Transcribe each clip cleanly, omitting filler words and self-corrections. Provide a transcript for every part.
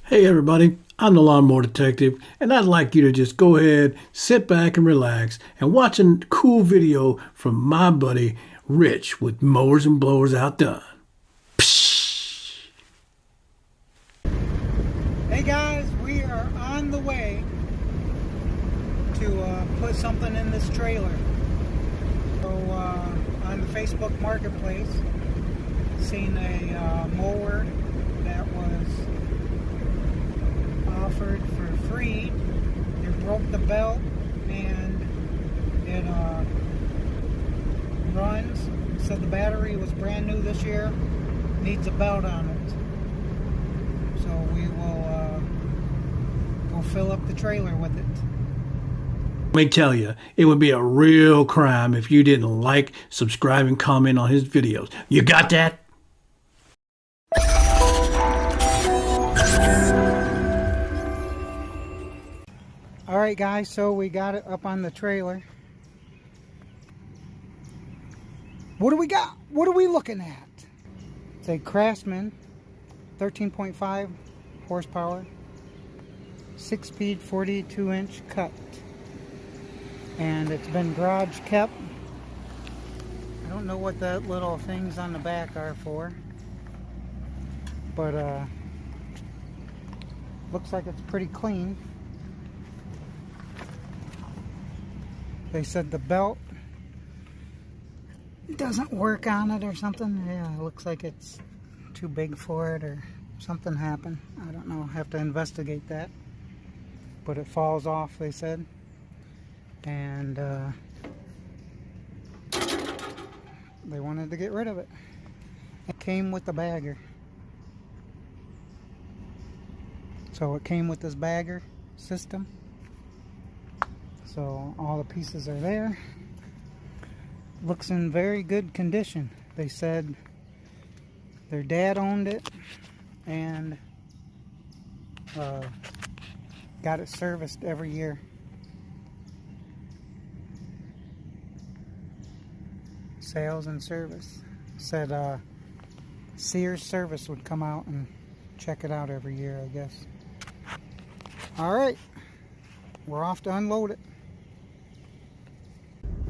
Hey everybody, I'm the Lawnmower Detective, and I'd like you to just go ahead, sit back and relax, and watch a cool video from my buddy Rich with Mowers and Blowers Outdone. Psh! Hey guys, we are on the way to put something in this trailer. So on the Facebook Marketplace, seen a mower that was offered for free. It broke the belt and it runs. Said the battery was brand new this year. Needs a belt on it. So we will go fill up the trailer with it. Let me tell you, it would be a real crime if you didn't like, subscribe, and comment on his videos. You got that? Alright guys, so we got it up on the trailer. What do we got? What are we looking at? It's a Craftsman 13.5 horsepower, 6-speed 42-inch cut. And it's been garage kept. I don't know what that little things on the back are for. But looks like it's pretty clean. They said the belt doesn't work on it or something. Yeah, it looks like it's too big for it or something happened. I don't know. Have to investigate that. But it falls off, they said. And they wanted to get rid of it. It came with the bagger. So it came with this bagger system. So all the pieces are there. Looks in very good condition. They said their dad owned it and got it serviced every year. Sales and service. Said Sears Service would come out and check it out every year, I guess. Alright, we're off to unload it.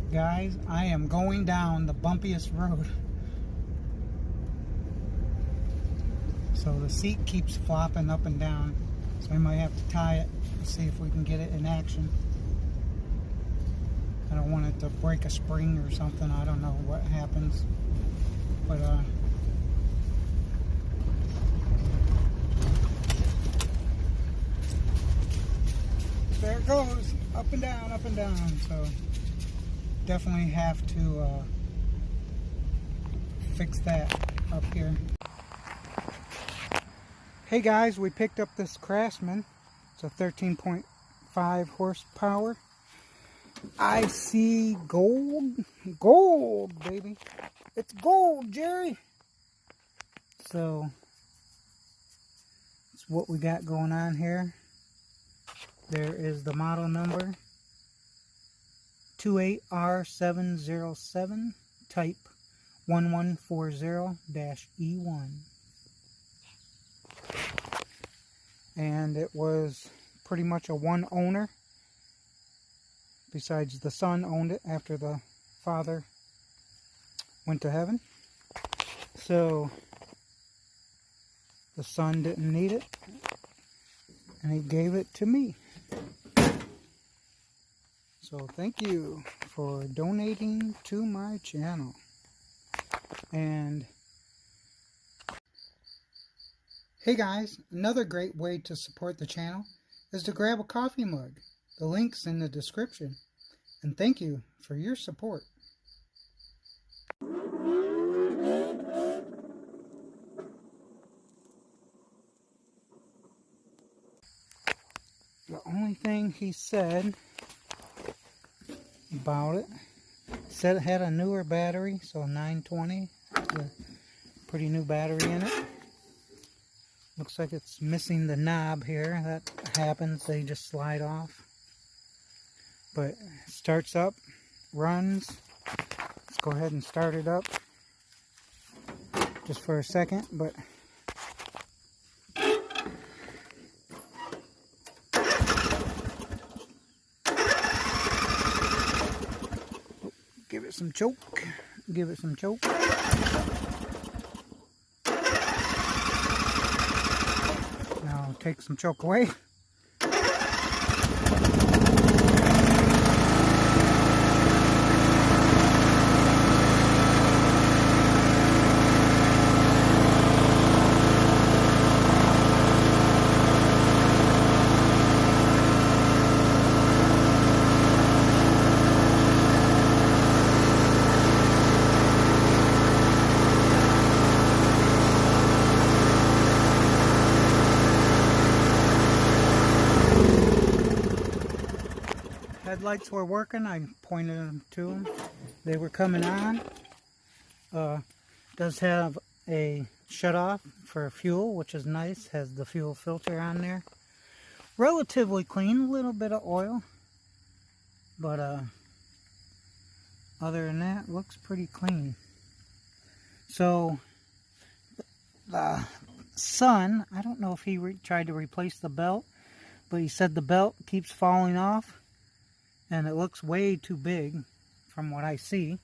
Guys, I am going down the bumpiest road. So the seat keeps flopping up and down. So I might have to tie it and see if we can get it in action. I don't want it to break a spring or something. I don't know what happens. But there it goes. Up and down, up and down. So definitely have to fix that up here. Hey guys, we picked up this Craftsman. It's a 13.5 horsepower. I see gold. Gold, baby. It's gold, Jerry. So that's what we got going on here. There is the model number. 28R707 type 1140-E1. And it was pretty much a one owner. Besides the son owned it after the father went to heaven. So the son didn't need it and he gave it to me. So thank you for donating to my channel. And hey guys, another great way to support the channel is to grab a coffee mug. The link's in the description. And thank you for your support. The only thing he said about it, said it had a newer battery, so 920, a pretty new battery in it. Looks like it's missing the knob here. That happens, they just slide off. But it starts up, runs. Let's go ahead and start it up just for a second. But some choke. Give it some choke. Now take some choke away. Headlights were working. I pointed them to them. They were coming on. Does have a shutoff for fuel, which is nice. Has the fuel filter on there. Relatively clean. A little bit of oil, but other than that, looks pretty clean. So the son, I don't know if he tried to replace the belt, but he said the belt keeps falling off. And it looks way too big from what I see.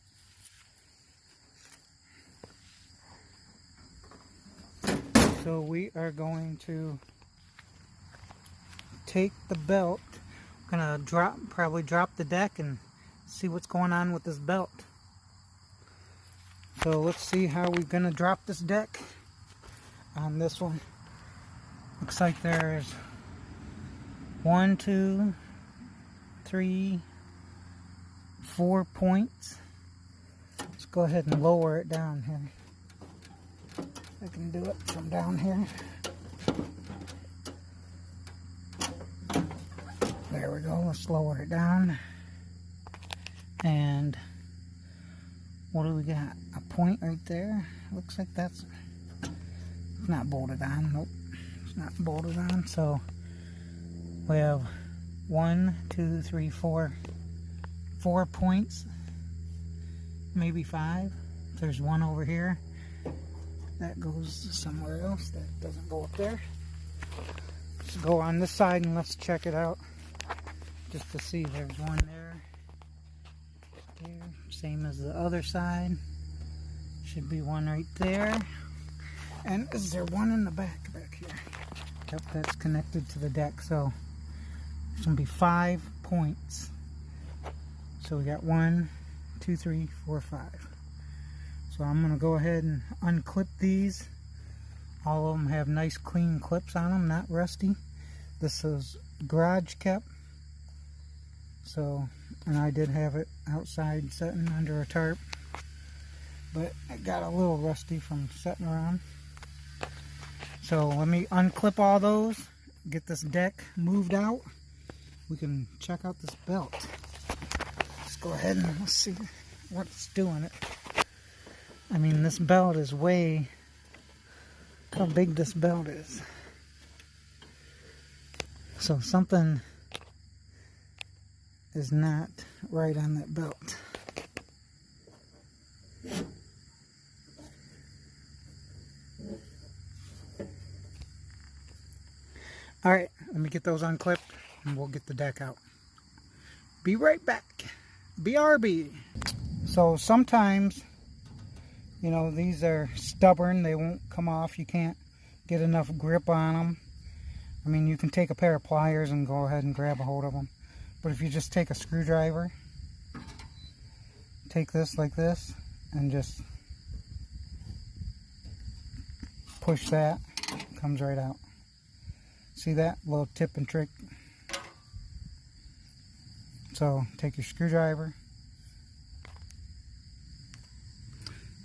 So we are going to take the belt. I'm gonna probably drop the deck and see what's going on with this belt. So let's see how we're gonna drop this deck on this one. Looks like there's 1, 2, 3, 4 points. Let's go ahead and lower it down here. I can do it from down here. There we go. Let's lower it down. And what do we got? A point right there. Looks like that's it's not bolted on. Nope, it's not bolted on. So we have 1, 2, 3, 4 points, maybe 5. There's one over here that goes somewhere else. That doesn't go up there. Let's go on this side and let's check it out just to see. There's one there, same as the other side. Should be one right there. And is there one in the back here? Yep, that's connected to the deck. So it's going to be 5 points. So we got 1, 2, 3, 4, 5. So I'm going to go ahead and unclip these. All of them have nice clean clips on them, not rusty. This is garage kept. So, and I did have it outside sitting under a tarp. But it got a little rusty from sitting around. So let me unclip all those, get this deck moved out. We can check out this belt. Let's go ahead and let's see what's doing it. I mean, this belt is way, how big this belt is. So something is not right on that belt. Alright, let me get those unclipped and we'll get the deck out. Be right back. BRB. So sometimes, you know, these are stubborn. They won't come off. You can't get enough grip on them. I mean, you can take a pair of pliers and go ahead and grab a hold of them. But if you just take a screwdriver, take this like this, and just push that, it comes right out. See that little tip and trick? So take your screwdriver.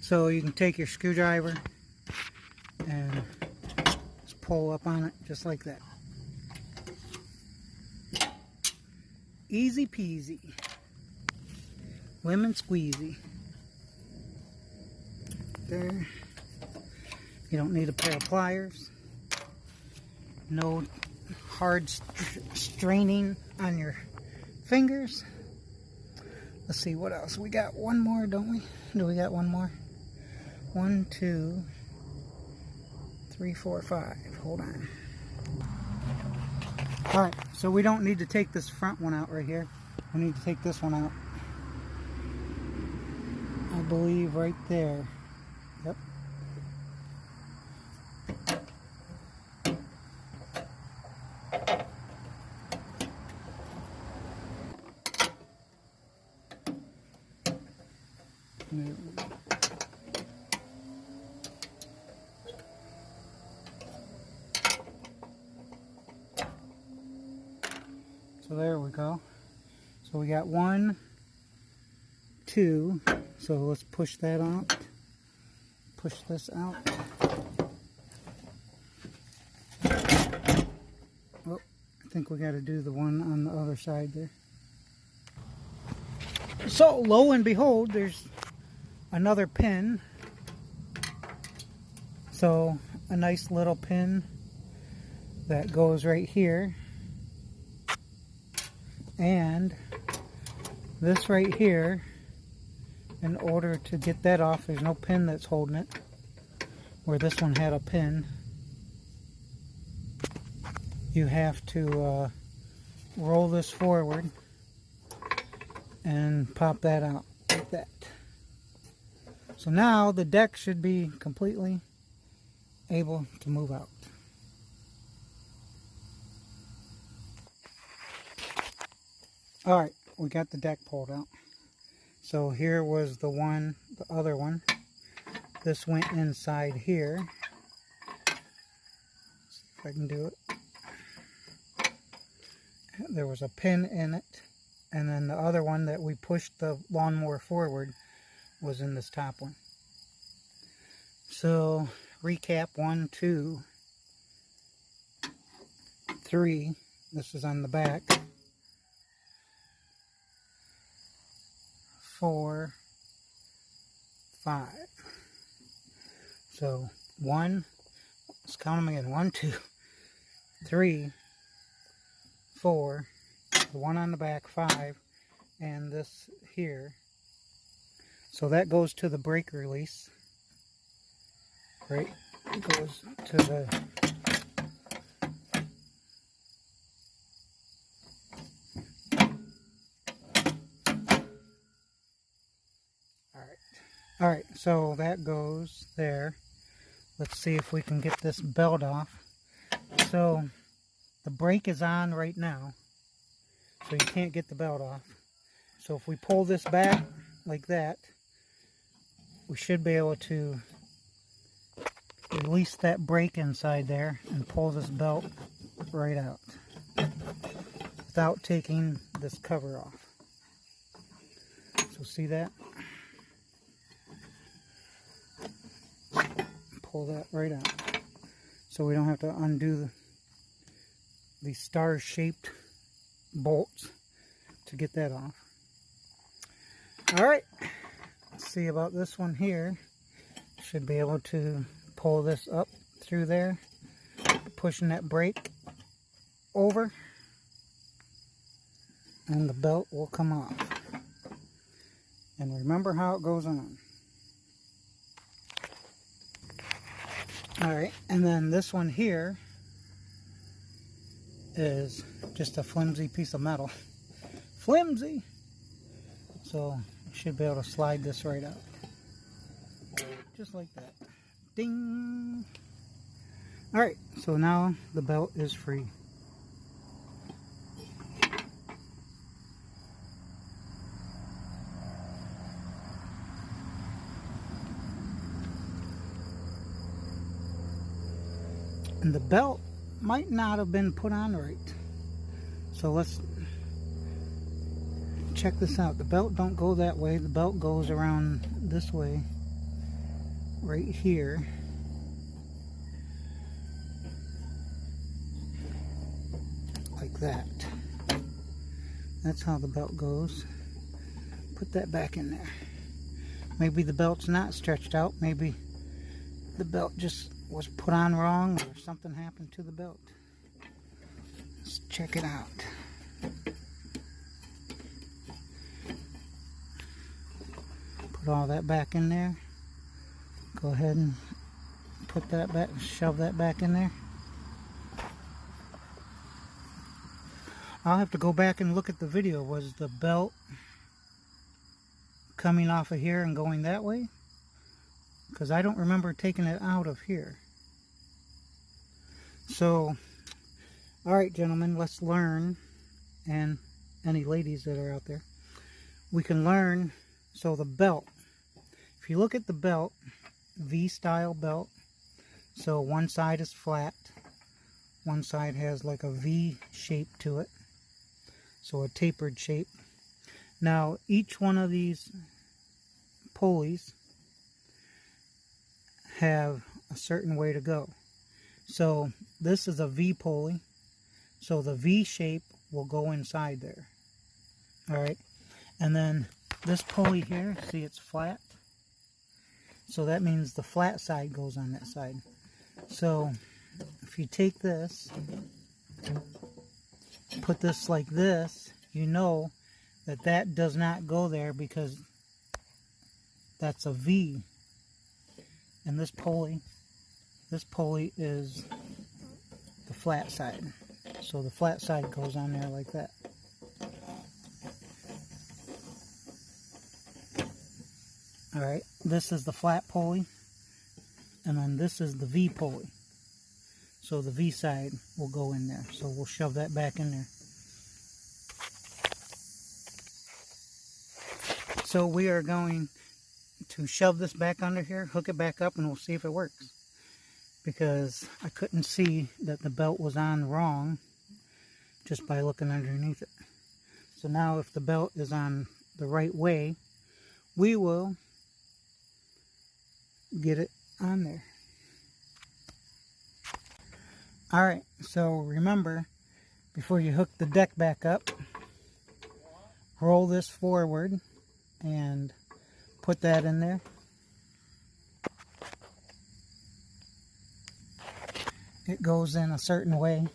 So you can take your screwdriver and just pull up on it just like that. Easy peasy. Lemon squeezy. There. You don't need a pair of pliers. No hard straining on your fingers. Let's see what else. We got one more, don't we? Do we got one more? 1, 2, 3, 4, 5. Hold on. Alright, so we don't need to take this front one out right here. We need to take this one out. believe right there. Yep. So there we go. So we got 1, 2. So let's push that out. Push this out. Oh, I think we got to do the one on the other side there. So lo and behold, there's another pin. So a nice little pin that goes right here. And this right here, in order to get that off, there's no pin that's holding it, where this one had a pin. You have to roll this forward and pop that out like that. So now the deck should be completely able to move out. Alright, we got the deck pulled out. So here was the one, the other one. This went inside here. See if I can do it. There was a pin in it. And then the other one that we pushed the lawnmower forward was in this top one. So, recap: 1, 2, 3. This is on the back. 4, 5. So 1, let's count them again. 1, 2, 3, 4, the one on the back, 5, and this here. So that goes to the brake release. Right? It goes to the Alright, so that goes there. Let's see if we can get this belt off. So the brake is on right now, so you can't get the belt off. So if we pull this back like that, we should be able to release that brake inside there and pull this belt right out without taking this cover off. So see that? Pull that right out, so we don't have to undo these star-shaped bolts to get that off. Alright, let's see about this one here. Should be able to pull this up through there, pushing that brake over, and the belt will come off. And remember how it goes on. Alright, and then this one here is just a flimsy piece of metal. Flimsy! So you should be able to slide this right out. Just like that. Ding! Alright, so now the belt is free. And the belt might not have been put on right. So let's check this out. The belt don't go that way. The belt goes around this way. Right here. Like that. That's how the belt goes. Put that back in there. Maybe the belt's not stretched out. Maybe the belt just was put on wrong, or something happened to the belt. Let's check it out. Put all that back in there. Go ahead and put that back, shove that back in there. I'll have to go back and look at the video. Was the belt coming off of here and going that way, because I don't remember taking it out of here. So, alright gentlemen, let's learn, and any ladies that are out there, we can learn. So the belt, if you look at the belt, V-style belt, so one side is flat, one side has like a V shape to it, so a tapered shape. Now each one of these pulleys have a certain way to go. So this is a V pulley, so the V shape will go inside there. Alright, and then this pulley here, see it's flat, so that means the flat side goes on that side. So if you take this, put this like this, you know that that does not go there because that's a V. And this pulley is the flat side. So the flat side goes on there like that. Alright, this is the flat pulley, and then this is the V pulley. So the V side will go in there. So we'll shove that back in there. So we are going to shove this back under here, hook it back up, and we'll see if it works. Because I couldn't see that the belt was on wrong just by looking underneath it. So now if the belt is on the right way, we will get it on there. Alright, so remember, before you hook the deck back up, roll this forward and put that in there. It goes in a certain way,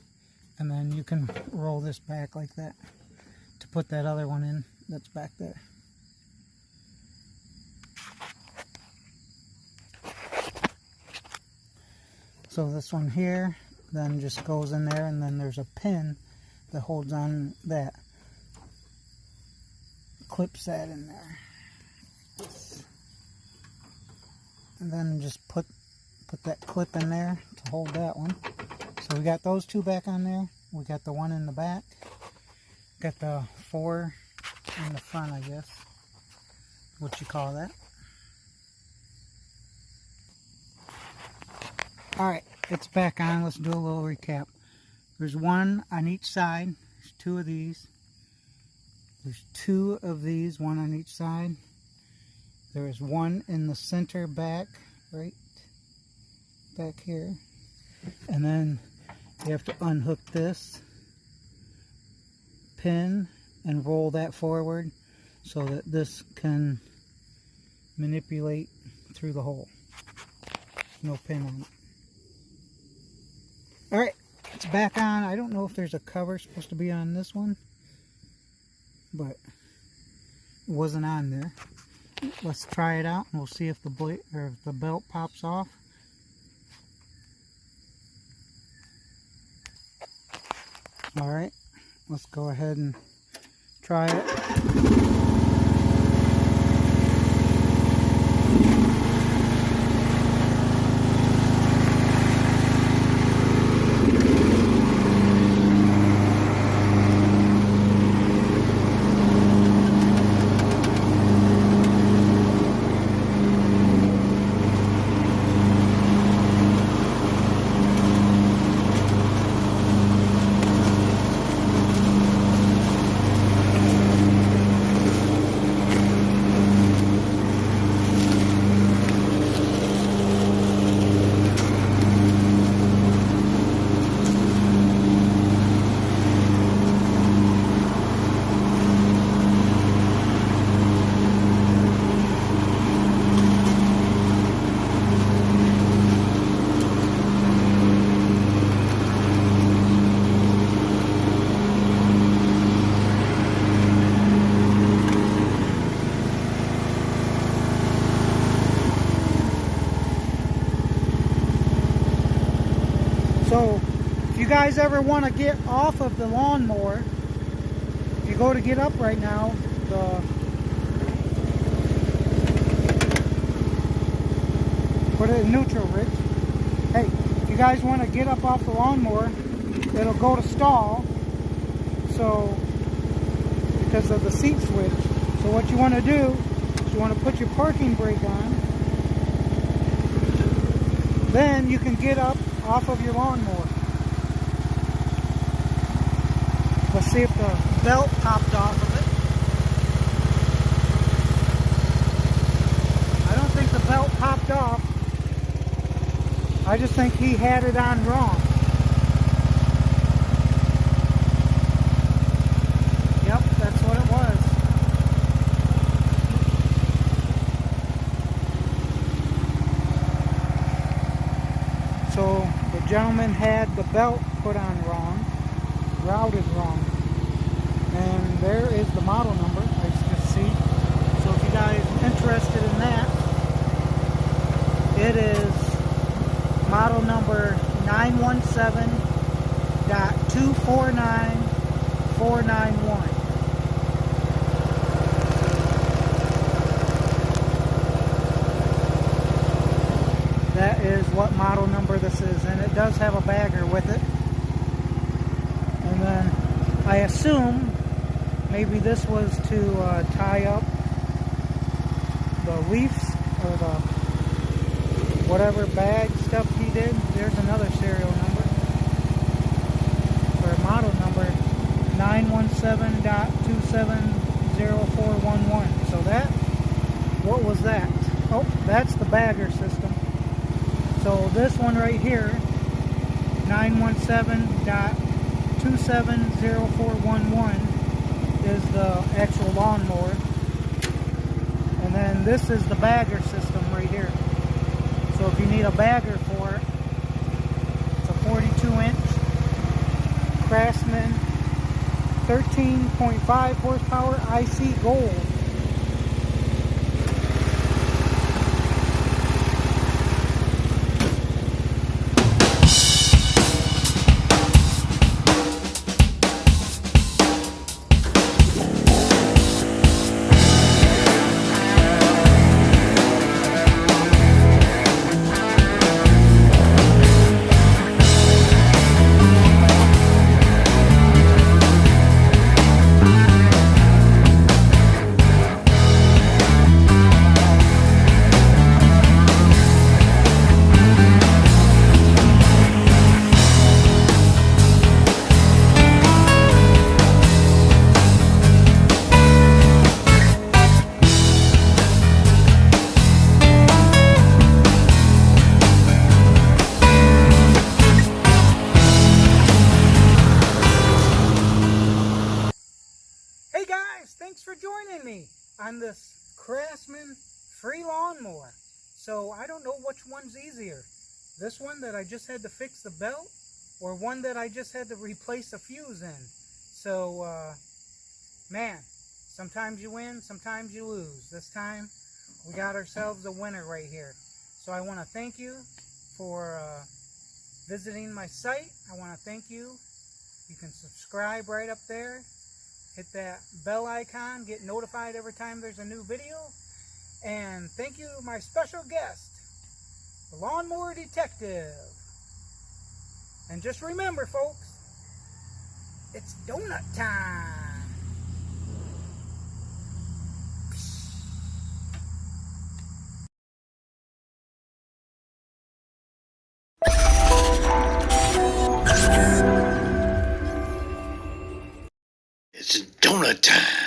and then you can roll this back like that to put that other one in that's back there. So this one here then just goes in there, and then there's a pin that holds on that, clips that in there, and then just put that clip in there to hold that one. So we got those two back on there. We got the one in the back, got the 4 in the front, I guess, what you call that. Alright, it's back on. Let's do a little recap. There's one on each side. There's 2 of these. There's 2 of these, one on each side. There is one in the center back, right back here. And then you have to unhook this pin and roll that forward so that this can manipulate through the hole. No pin on it. Alright, it's back on. I don't know if there's a cover supposed to be on this one, but it wasn't on there. Let's try it out and we'll see if the blade or if the belt pops off. Alright, let's go ahead and try it. So if you guys ever want to get off of the lawnmower, if you go to get up right now, Put it in neutral, Rich. Hey, if you guys want to get up off the lawnmower, it'll go to stall. So, because of the seat switch. So what you want to do is you want to put your parking brake on. Then you can get up off of your lawnmower. Let's see if the belt popped off of it. I don't think the belt popped off. I just think he had it on wrong. Yep, that's what it was. So the gentleman had the belt put on wrong, routed wrong. And there is the model number, I just see. So if you guys are interested in that, it is model number 917.249491. That is what model number this is, and it does have a bagger with it. And then I assume maybe this was to tie up the leaves or the whatever bag stuff he did. There's another serial number or model number 917.270411. So that, what was that? Oh, that's the bagger system. So this one right here, 917.270411, is the actual lawnmower. And then this is the bagger system right here. So if you need a bagger for it, it's a 42-inch Craftsman 13.5 horsepower IC Gold. Thanks for joining me on this Craftsman free lawnmower. So I don't know which one's easier. This one that I just had to fix the belt, or one that I just had to replace a fuse in. So, man, sometimes you win, sometimes you lose. This time, we got ourselves a winner right here. So I want to thank you for visiting my site. I want to thank you. You can subscribe right up there. Hit that bell icon, get notified every time there's a new video. And thank you, my special guest, the Lawnmower Detective. And just remember, folks, it's donut time. It's donut time.